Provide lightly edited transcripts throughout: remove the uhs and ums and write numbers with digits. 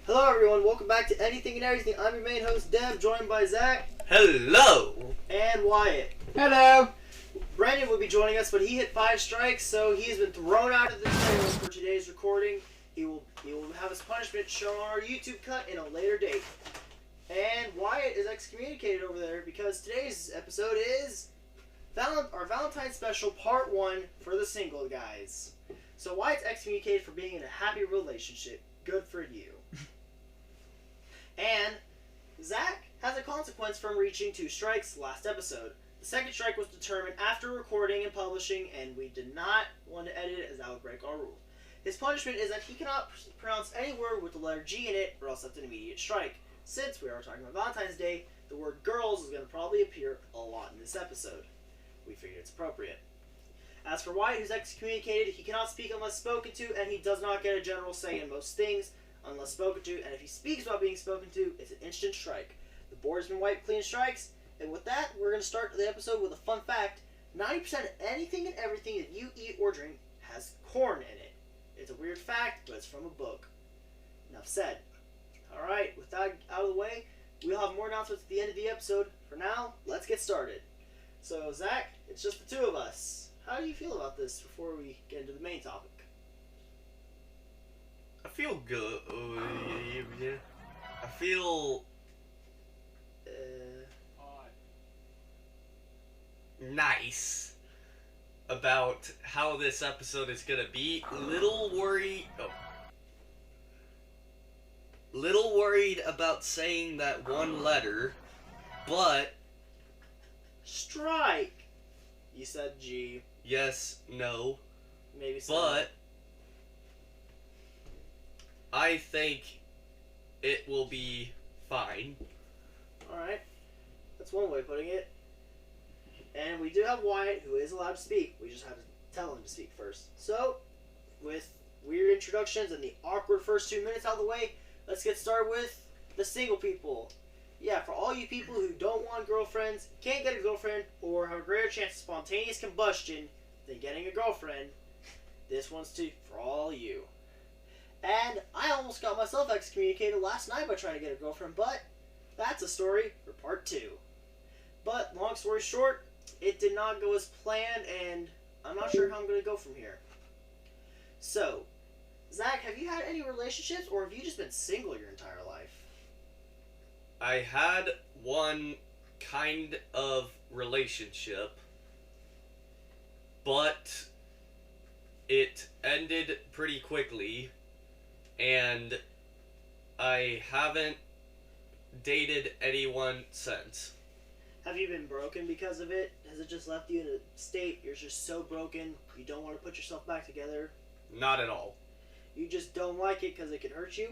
Hello everyone, welcome back to Anything and Everything. I'm your main host Deb, joined by Zach. Hello! And Wyatt. Hello! Brandon will be joining us, but he hit 5 strikes, so he has been thrown out of the channel for today's recording. He will have his punishment shown on our YouTube cut in a later date. And Wyatt is excommunicated over there because today's episode is our Valentine special part 1 for the single guys. So Wyatt's excommunicated for being in a happy relationship. Good for you. And Zach has a consequence from reaching 2 strikes last episode. The second strike was determined after recording and publishing, and we did not want to edit it as that would break our rules. His punishment is that he cannot pronounce any word with the letter G in it, or else that's an immediate strike. Since we are talking about Valentine's Day, the word girls is going to probably appear a lot in this episode. We figured it's appropriate. As for Wyatt, who's excommunicated, he cannot speak unless spoken to, and he does not get a general say in most things unless spoken to, and if he speaks without being spoken to, it's an instant strike. The board has been wiped clean strikes, and with that, we're going to start the episode with a fun fact. 90% of anything and everything that you eat or drink has corn in it. It's a weird fact, but it's from a book. Enough said. Alright, with that out of the way, we'll have more announcements at the end of the episode. For now, let's get started. So, Zach, it's just the 2 of us. How do you feel about this before we get into the main topic? I feel good. I feel nice about how this episode is gonna be. Little worried about saying that one letter, but strike. You said G. Yes, no, Maybe so. but I think it will be fine. Alright. That's one way of putting it. And we do have Wyatt, who is allowed to speak. We just have to tell him to speak first. So, with weird introductions and the awkward first 2 minutes out of the way, let's get started with the single people. Yeah, for all you people who don't want girlfriends, can't get a girlfriend, or have a greater chance of spontaneous combustion than getting a girlfriend, this one's for all you. And I almost got myself excommunicated last night by trying to get a girlfriend, but that's a story for part 2. But long story short, it did not go as planned, and I'm not sure how I'm going to go from here. So, Zach, have you had any relationships, or have you just been single your entire life? I had one kind of relationship, but it ended pretty quickly, and I haven't dated anyone since. Have you been broken because of it? Has it just left you in a state you're just so broken you don't want to put yourself back together? Not at all. You just don't like it because it can hurt you?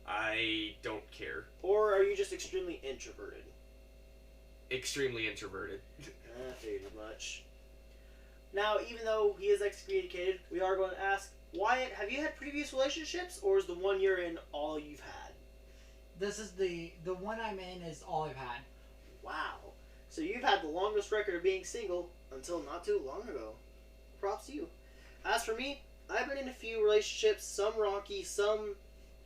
I don't care. Or are you just extremely introverted? Extremely introverted. I figured as much. Now, even though he is excommunicated, we are going to ask, Wyatt, have you had previous relationships, or is the one you're in all you've had? This is the one I'm in is all I've had. Wow. So you've had the longest record of being single until not too long ago. Props to you. As for me, I've been in a few relationships, some rocky, some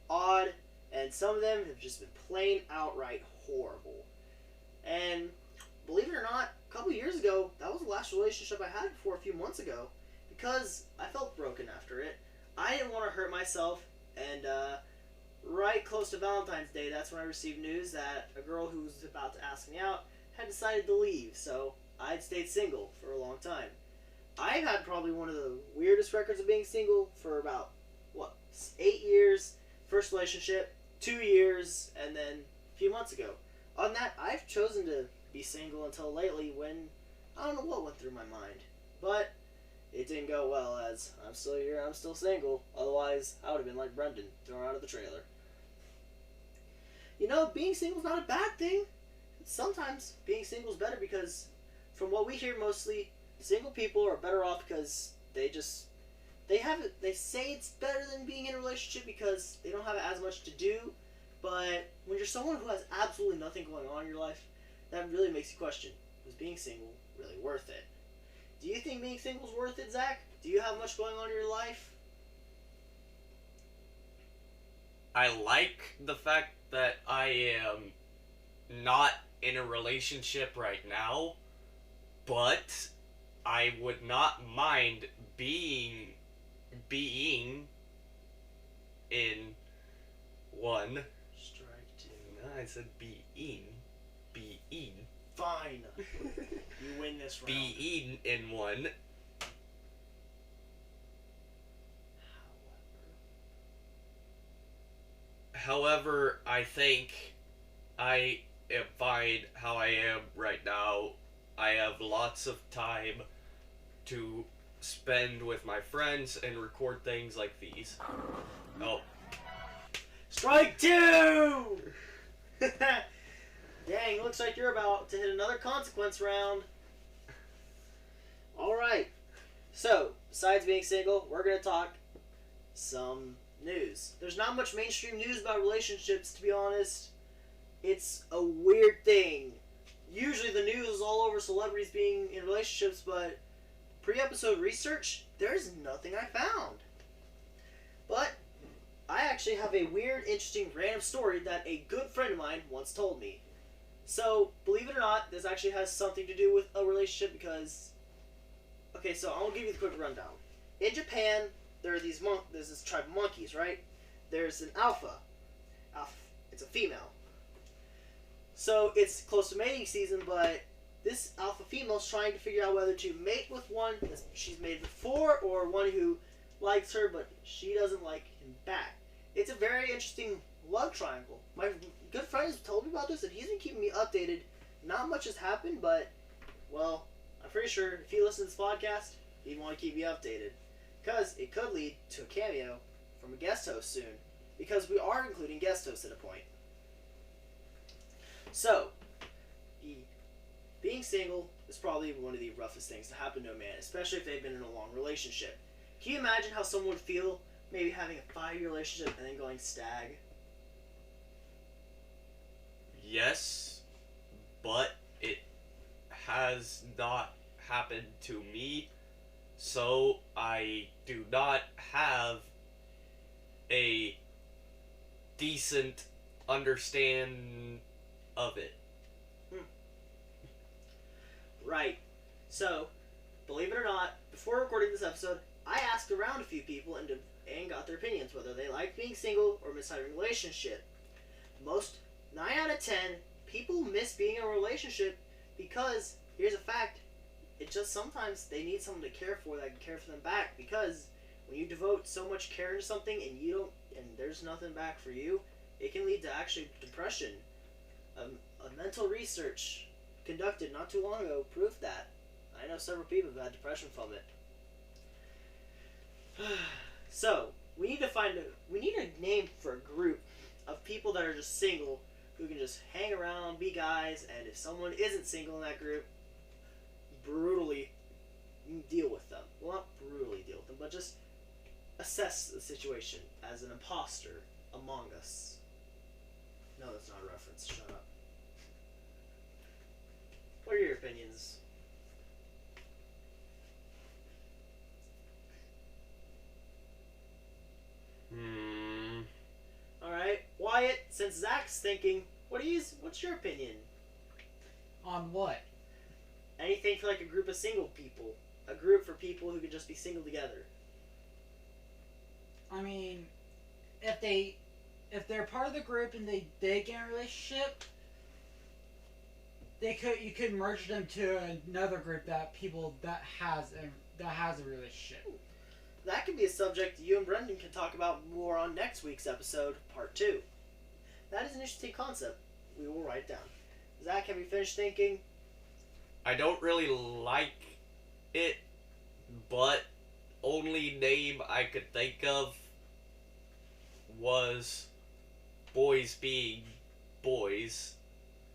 odd, and some of them have just been plain outright horrible. And believe it or not, a couple years ago, that was the last relationship I had before a few months ago, because I felt broken after it. I didn't want to hurt myself, and right close to Valentine's Day, that's when I received news that a girl who was about to ask me out had decided to leave, so I'd stayed single for a long time. I've had probably one of the weirdest records of being single for about, 8 years. First relationship, 2 years, and then a few months ago. On that, I've chosen to be single until lately when I don't know what went through my mind. But it didn't go well, as I'm still here, I'm still single. Otherwise, I would have been like Brendan, thrown out of the trailer. You know, being single's not a bad thing. Sometimes being single is better because, from what we hear mostly, single people are better off because they say it's better than being in a relationship because they don't have as much to do, but when you're someone who has absolutely nothing going on in your life, that really makes you question, was being single really worth it? Do you think being single is worth it, Zach? Do you have much going on in your life? I like the fact that I am not in a relationship right now, but I would not mind being in one. Strike two. No, I said being. Fine. You win this round. Being in one. However, I think I am fine how I am right now. I have lots of time to spend with my friends and record things like these. Oh. Strike two! Dang, looks like you're about to hit another consequence round. Alright. So, besides being single, we're going to talk some news. There's not much mainstream news about relationships, to be honest. It's a weird thing. Usually the news is all over celebrities being in relationships, but pre-episode research, there's nothing I found. But I actually have a weird, interesting, random story that a good friend of mine once told me. So, believe it or not, this actually has something to do with a relationship because... Okay, so I'll give you the quick rundown. In Japan, there's this tribe of monkeys, right? There's an alpha. It's a female. So, it's close to mating season, but this alpha female's trying to figure out whether to mate with one that she's mated before or one who likes her, but she doesn't like him back. It's a very interesting love triangle. My good friend has told me about this, and he's been keeping me updated. Not much has happened, but, well, I'm pretty sure if he listens to this podcast, he'd want to keep me updated. Because it could lead to a cameo from a guest host soon. Because we are including guest hosts at a point. So, being single is probably one of the roughest things to happen to a man, especially if they've been in a long relationship. Can you imagine how someone would feel maybe having a 5-year relationship and then going stag? Yes, but it has not happened to me, so I do not have a decent understand of it. Right. So, believe it or not, before recording this episode, I asked around a few people and got their opinions, whether they like being single or miss having a relationship. 9 out of 10, people miss being in a relationship because, here's a fact, it just sometimes they need someone to care for that can care for them back, because when you devote so much care into something and there's nothing back for you, it can lead to actually depression. A mental research conducted not too long ago proved that. I know several people have had depression from it. So, we need a name for a group of people that are just single who can just hang around, be guys, and if someone isn't single in that group, brutally deal with them. Well, not brutally deal with them, but just assess the situation as an imposter among us. No, that's not a reference. Shut up. What are your opinions? Alright, Wyatt, since Zach's thinking, what's your opinion? On what? Anything for like a group of single people. A group for people who could just be single together. I mean, if they're part of the group and they get in a relationship, you could merge them to another group that has a relationship. That could be a subject you and Brendan can talk about more on next week's episode, part 2. That is an interesting concept. We will write it down. Zach, have you finished thinking? I don't really like it, but only name I could think of was boys being boys.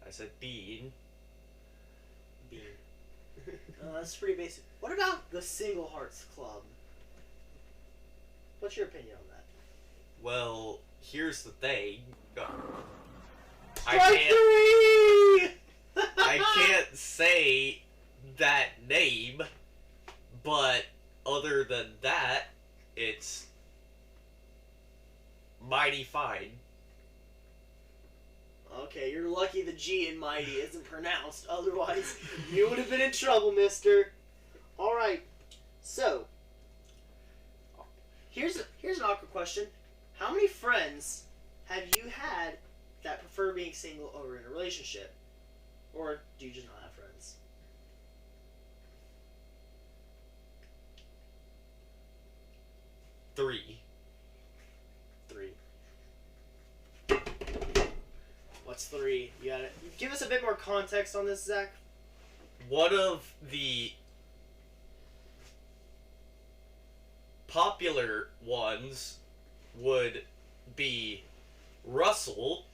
I said being. That's pretty basic. What about the Single Hearts Club? What's your opinion on that? Well, here's the thing. Strike 3! I can't say that name, but other than that, it's mighty fine. Okay, you're lucky the G in mighty isn't pronounced. Otherwise, you would have been in trouble, mister. Alright, so, here's an awkward question. How many friends have you had that prefer being single over in a relationship? Or do you just not have friends? Three. What's three? You gotta give us a bit more context on this, Zach. One of the popular ones would be Russell,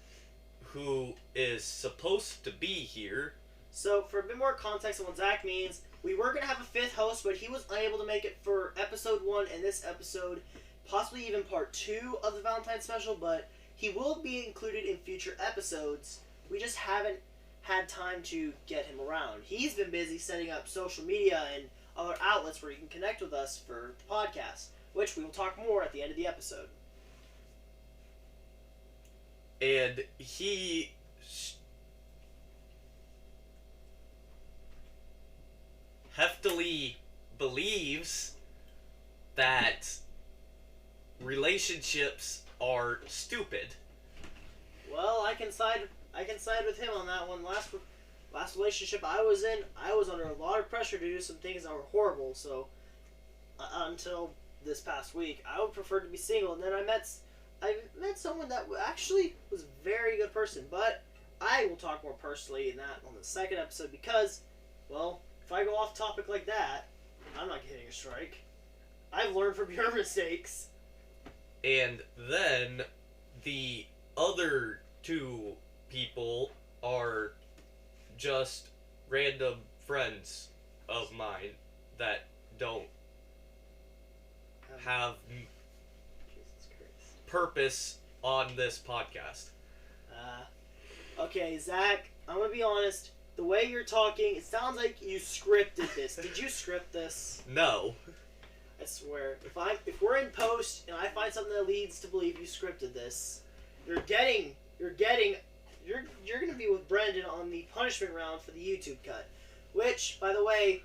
who is supposed to be here. So, for a bit more context on what Zach means, we were going to have a fifth host, but he was unable to make it for episode 1 and this episode, possibly even part 2 of the Valentine special, but he will be included in future episodes. We just haven't had time to get him around. He's been busy setting up social media and other outlets where you can connect with us for the podcast, which we will talk more at the end of the episode. And he heftily believes that relationships are stupid. Well, I can side with him on that one. Last relationship I was in, I was under a lot of pressure to do some things that were horrible. So until this past week, I would prefer to be single. And then I met someone that actually was a very good person. But I will talk more personally in that on the second episode because, well, if I go off topic like that, I'm not getting a strike. I've learned from your mistakes. And then the other two people are just random friends of mine that don't have Jesus Christ. purpose on this podcast. Okay, Zach, I'm gonna be honest. The way you're talking, it sounds like you scripted this. Did you script this? No. I swear. If we're in post and I find something that leads to believe you scripted this, you're gonna be with Brendan on the punishment round for the YouTube cut. Which, by the way,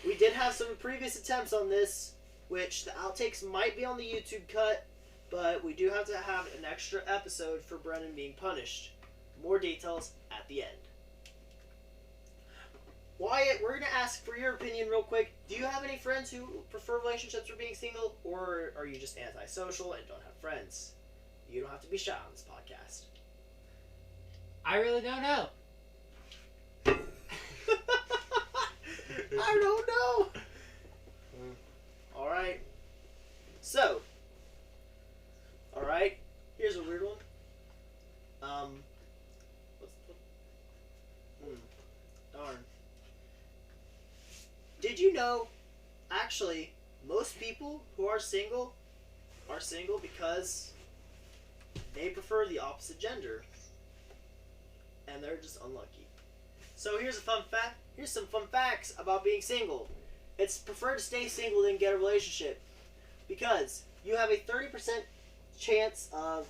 we did have some previous attempts on this, which the outtakes might be on the YouTube cut, but we do have to have an extra episode for Brendan being punished. More details at the end. Wyatt, we're going to ask for your opinion real quick. Do you have any friends who prefer relationships or being single? Or are you just antisocial and don't have friends? You don't have to be shy on this podcast. I really don't know. I don't know. Alright. So. Alright. Here's a weird one. Darn. Did you know, actually, most people who are single because they prefer the opposite gender. And they're just unlucky. So here's a fun fact. Here's some fun facts about being single. It's preferred to stay single than get a relationship. Because you have a 30% chance of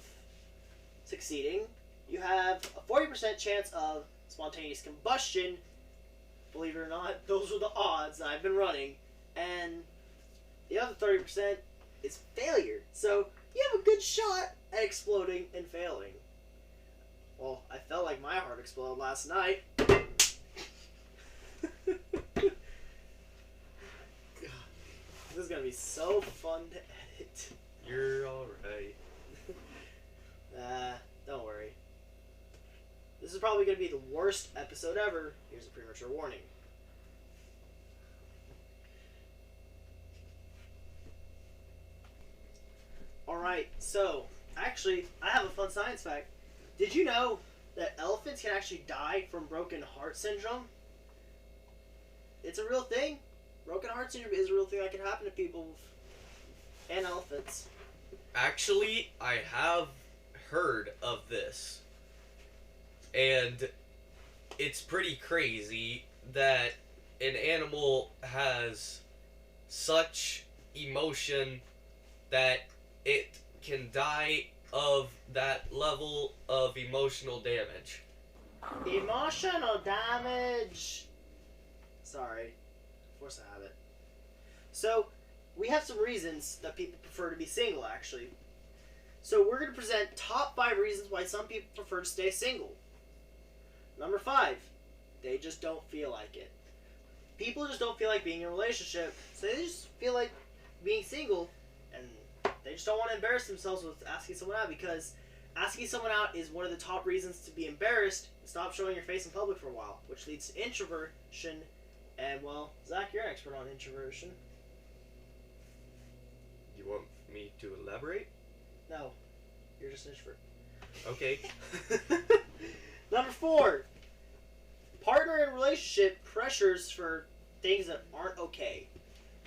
succeeding. You have a 40% chance of spontaneous combustion. Believe it or not, those are the odds I've been running. And the other 30% is failure. So you have a good shot at exploding and failing. Well, I felt like my heart exploded last night. This is gonna be so fun to edit. You're alright. Don't worry. This is probably gonna be the worst episode ever. Here's a premature warning. Alright, so, actually, I have a fun science fact. Did you know that elephants can actually die from broken heart syndrome? It's a real thing. Broken heart syndrome is a real thing that can happen to people and elephants. Actually, I have heard of this. And it's pretty crazy that an animal has such emotion that it can die of that level of emotional damage. Emotional damage. Sorry. Force a habit. So, we have some reasons that people prefer to be single, actually. So, we're going to present top 5 reasons why some people prefer to stay single. Number 5, they just don't feel like it. People just don't feel like being in a relationship, so they just feel like being single, and they just don't want to embarrass themselves with asking someone out, because asking someone out is one of the top reasons to be embarrassed and stop showing your face in public for a while, which leads to introversion. And, well, Zach, you're an expert on introversion. You want me to elaborate? No, you're just an introvert. Okay. Number 4, partner in relationship pressures for things that aren't okay.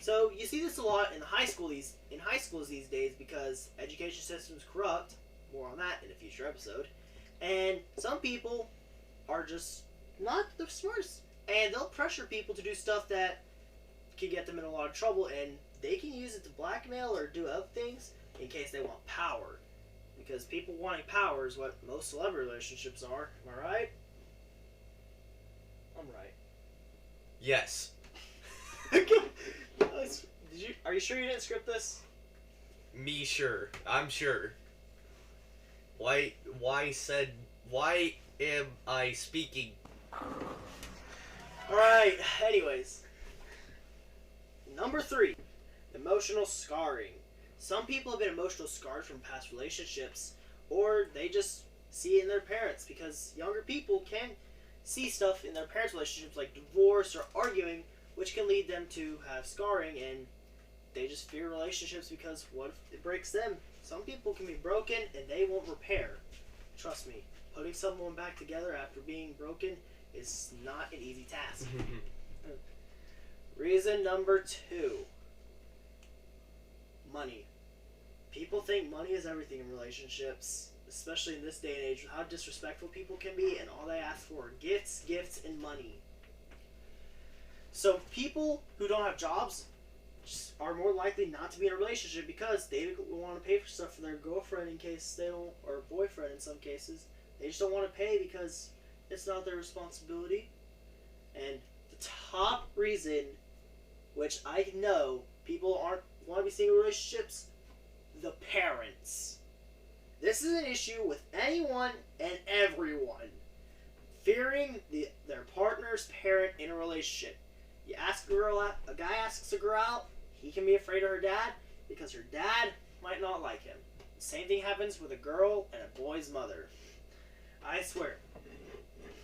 So you see this a lot in high schools these days, because education system's corrupt. More on that in a future episode. And some people are just not the smartest, and they'll pressure people to do stuff that can get them in a lot of trouble, and they can use it to blackmail or do other things in case they want power. Because people wanting power is what most celebrity relationships are. Am I right? I'm right. Yes. Are you sure you didn't script this? Me sure. I'm sure. Why am I speaking? Alright, anyways. Number 3, emotional scarring. Some people have been emotional scarred from past relationships, or they just see it in their parents, because younger people can see stuff in their parents' relationships like divorce or arguing, which can lead them to have scarring, and they just fear relationships because what if it breaks them? Some people can be broken and they won't repair. Trust me, putting someone back together after being broken is not an easy task. Reason number 2, money. People think money is everything in relationships, especially in this day and age, how disrespectful people can be, and all they ask for are gifts, and money. So people who don't have jobs are more likely not to be in a relationship because they want to pay for stuff for their girlfriend in case they don't, or boyfriend in some cases. They just don't want to pay because it's not their responsibility. And the top reason, which I know people aren't want to be single relationships, the parents. This is an issue with anyone and everyone. Fearing their partner's parent in a relationship. You ask a girl out, a guy asks a girl out, he can be afraid of her dad because her dad might not like him. The same thing happens with a girl and a boy's mother. I swear.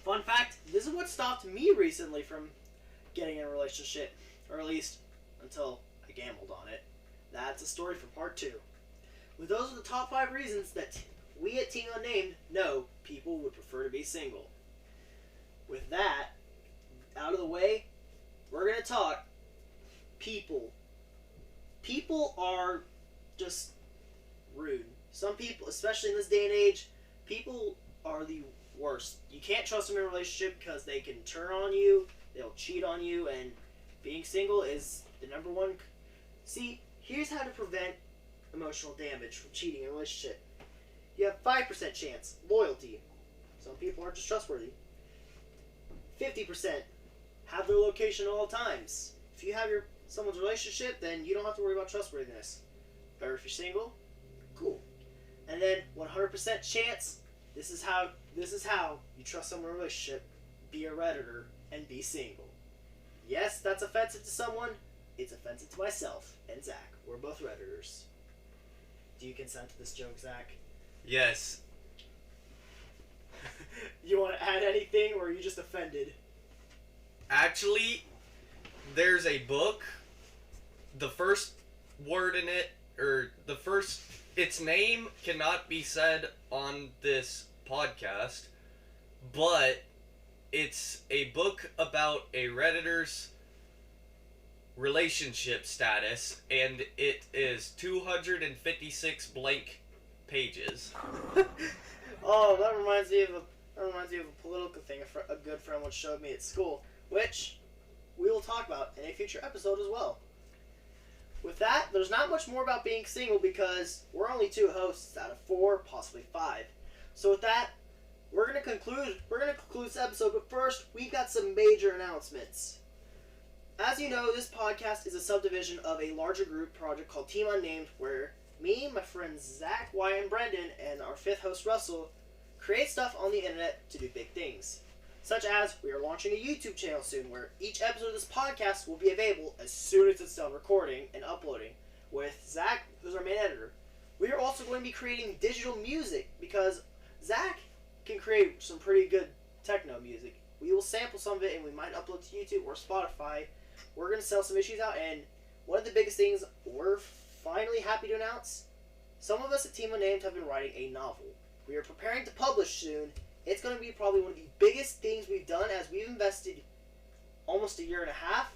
Fun fact, this is what stopped me recently from getting in a relationship, or at least until I gambled on it. That's a story for part 2. But those are the top 5 reasons that we at Team Unnamed know people would prefer to be single. With that out of the way, we're going to talk people. People are just rude. Some people, especially in this day and age, people are the worst. You can't trust them in a relationship because they can turn on you, they'll cheat on you, and being single is the number one. See, here's how to prevent emotional damage from cheating in a relationship. You have 5% chance, loyalty. Some people aren't just trustworthy. 50%, have their location at all times. If you have someone's relationship, then you don't have to worry about trustworthiness. Or if you're single, cool. And then 100% chance, this is how you trust someone in a relationship. Be a Redditor and be single. Yes, that's offensive to someone. It's offensive to myself and Zach. We're both Redditors. Do you consent to this joke, Zach? Yes. You want to add anything, or are you just offended? Actually, there's a book. The first word in it, or its name cannot be said on this podcast, but it's a book about a Redditor's relationship status, and it is 256 blank pages. Oh, that reminds me of a political thing a good friend once showed me at school, which we will talk about in a future episode as well. With that, there's not much more about being single because we're only 2 hosts out of 4, possibly 5. So with that, we're gonna conclude this episode, but first, we've got some major announcements. As you know, this podcast is a subdivision of a larger group project called Team Unnamed, where me, my friends Zach, Wyatt, and Brendan, and our 5th host Russell, create stuff on the internet to do big things. Such as, we are launching a YouTube channel soon, where each episode of this podcast will be available as soon as it's done recording and uploading, with Zach, who's our main editor. We are also going to be creating digital music, because Zach can create some pretty good techno music. We will sample some of it, and we might upload to YouTube or Spotify. We're going to sell some issues out, and one of the biggest things we're finally happy to announce, some of us at Team Unnamed have been writing a novel. We are preparing to publish soon. It's going to be probably one of the biggest things we've done, as we've invested almost a year and a half.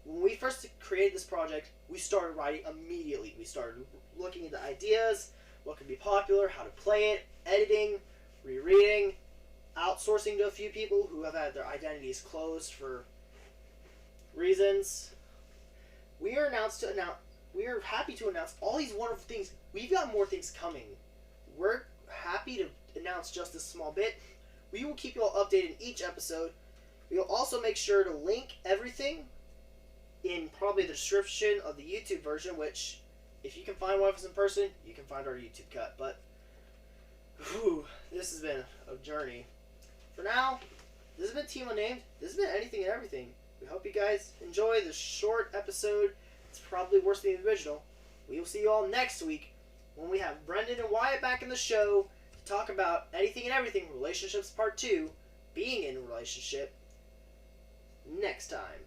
When we first created this project, we started writing immediately. We started looking into ideas, what could be popular, how to play it, editing, rereading, outsourcing to a few people who have had their identities closed for reasons. We are happy to announce all these wonderful things. We've got more things coming. We're happy to announce just this small bit. We will keep you all updated in each episode. We will also make sure to link everything in probably the description of the YouTube version, which, if you can find one of us in person, you can find our YouTube cut. But, this has been a journey. For now, this has been Team Unnamed. This has been Anything and Everything. We hope you guys enjoy this short episode. It's probably worse than the original. We will see you all next week when we have Brendan and Wyatt back in the show to talk about Anything and Everything Relationships Part 2, being in a relationship, next time.